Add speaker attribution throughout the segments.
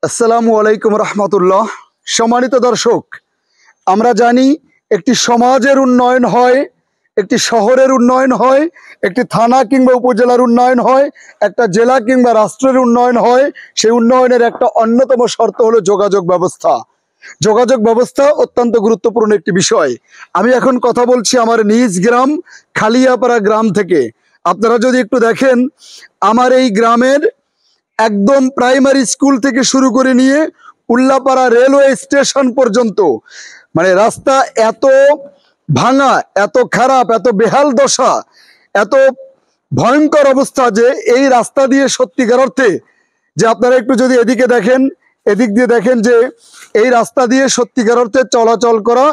Speaker 1: আসসালামু আলাইকুম রহমতুল্লাহ। সম্মানিত দর্শক, আমরা জানি একটি সমাজের উন্নয়ন হয়, একটি শহরের উন্নয়ন হয়, একটি থানা কিংবা উপজেলার উন্নয়ন হয়, একটা জেলা কিংবা রাষ্ট্রের উন্নয়ন হয়। সেই উন্নয়নের একটা অন্যতম শর্ত হলো যোগাযোগ ব্যবস্থা। যোগাযোগ ব্যবস্থা অত্যন্ত গুরুত্বপূর্ণ একটি বিষয়। আমি এখন কথা বলছি আমার নিজ গ্রাম খালিয়াপাড়া গ্রাম থেকে। আপনারা যদি একটু দেখেন, আমার এই গ্রামের একদম প্রাইমারি স্কুল থেকে শুরু করে নিয়ে উল্লাপাড়া রেলওয়ে স্টেশন পর্যন্ত, মানে রাস্তা এত ভাঙা, এত খারাপ, এত বেহাল দশা, এত ভয়ঙ্কর অবস্থা যে এই রাস্তা দিয়ে সত্যিকার অর্থে, যে আপনারা একটু যদি এদিকে দেখেন, এদিক দিয়ে দেখেন, যে এই রাস্তা দিয়ে সত্যিকার অর্থে চলাচল করা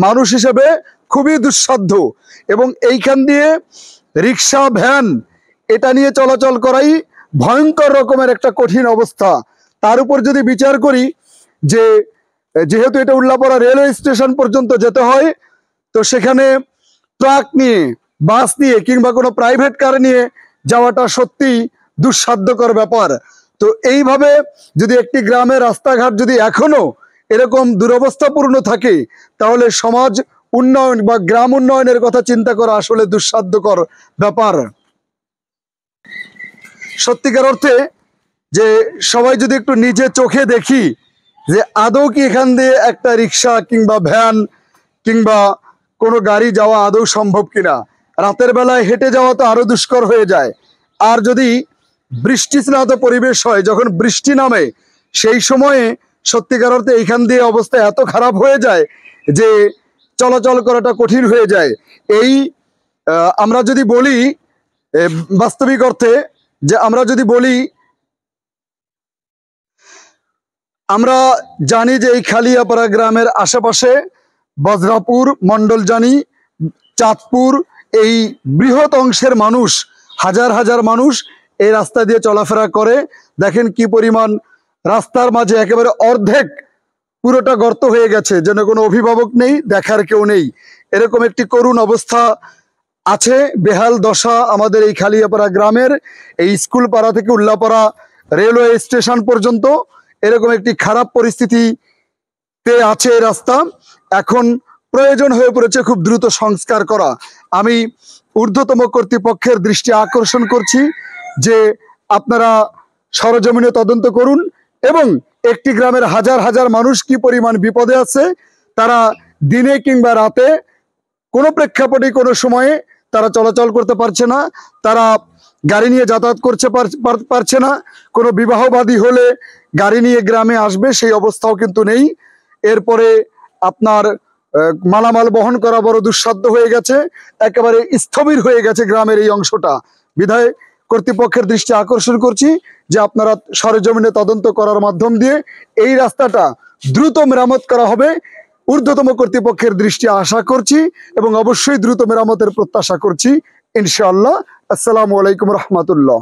Speaker 1: মানুষ হিসেবে খুবই দুঃসাধ্য। এবং এইখান দিয়ে রিক্সা, ভ্যান এটা নিয়ে চলাচল করাই ভয়ঙ্কর রকমের একটা কঠিন অবস্থা। তার উপর যদি বিচার করি যে যেহেতু এটা উল্লাপাড়া রেলওয়ে স্টেশন পর্যন্ত যেতে হয়, তো সেখানে ট্রাক নিয়ে, বাস নিয়ে কিংবা কোনো প্রাইভেট কার নিয়ে যাওয়াটা সত্যি দুঃসাধ্যকর ব্যাপার। তো এইভাবে যদি একটি গ্রামের রাস্তাঘাট যদি এখনো এরকম দুরবস্থাপূর্ণ থাকে, তাহলে সমাজ উন্নয়ন বা গ্রাম উন্নয়নের কথা চিন্তা করা আসলে দুঃসাধ্যকর ব্যাপার। সত্যিকার অর্থে যে সবাই যদি একটু নিজে চোখে দেখি যে আদৌ কি এখান দিয়ে একটা রিক্সা কিংবা ভ্যান কিংবা কোনো গাড়ি যাওয়া আদৌ সম্ভব কিনা। রাতের বেলায় হেঁটে যাওয়া তো আরো দুষ্কর হয়ে যায়। আর যদি বৃষ্টিস্নাত পরিবেশ হয়, যখন বৃষ্টি নামে, সেই সময়ে সত্যিকার অর্থে এইখান দিয়ে অবস্থা এত খারাপ হয়ে যায় যে চলাচল করাটা কঠিন হয়ে যায়। এই আমরা যদি বলি বাস্তবিক অর্থে, যে আমরা যদি বলি, আমরা জানি যে এই খালিয়াপাড়া গ্রামের আশেপাশে বজরাপুর, মন্ডলজানি, চাঁদপুর, এই বৃহৎ অংশের মানুষ, হাজার হাজার মানুষ এই রাস্তা দিয়ে চলাফেরা করে। দেখেন কি পরিমাণ রাস্তার মাঝে একেবারে অর্ধেক পুরোটা গর্ত হয়ে গেছে, যেন কোনো অভিভাবক নেই, দেখার কেউ নেই, এরকম একটি করুণ অবস্থা আছে। বেহাল দশা আমাদের এই খালিয়াপাড়া গ্রামের। এই স্কুল পাড়া থেকে উল্লাপাড়া রেলওয়ে স্টেশন পর্যন্ত এরকম একটি খারাপ পরিস্থিতিতে আছে এই রাস্তা। এখন প্রয়োজন হয়ে পড়েছে খুব দ্রুত সংস্কার করা। আমি ঊর্ধ্বতম কর্তৃপক্ষের দৃষ্টি আকর্ষণ করছি যে আপনারা সরজমিনে তদন্ত করুন এবং একটি গ্রামের হাজার হাজার মানুষ কি পরিমাণ বিপদে আছে, তারা দিনে কিংবা রাতে কোনো প্রেক্ষাপটে কোনো সময়ে তারা চলাচল করতে পারছে না, তারা গাড়ি নিয়ে যাতায়াত করতে পারছে না। কোনো বিবাহবাদী হলে গাড়ি নিয়ে গ্রামে আসবে সেই অবস্থাও কিন্তু নেই। এরপরে আপনার মালামাল বহন করা বড় দুঃসাধ্য হয়ে গেছে, একেবারে স্থবির হয়ে গেছে গ্রামের এই অংশটা। বিধায় কর্তৃপক্ষের দৃষ্টি আকর্ষণ করছি যে আপনারা সরেজমিনে তদন্ত করার মাধ্যম দিয়ে এই রাস্তাটা দ্রুত মেরামত করা হবে। ঊর্ধ্বতম কর্তৃপক্ষের দৃষ্টি আশা করছি এবং অবশ্যই দ্রুত মেরামতের প্রত্যাশা করছি ইনশাআল্লাহ। আসসালামু আলাইকুম রহমতুল্লাহ।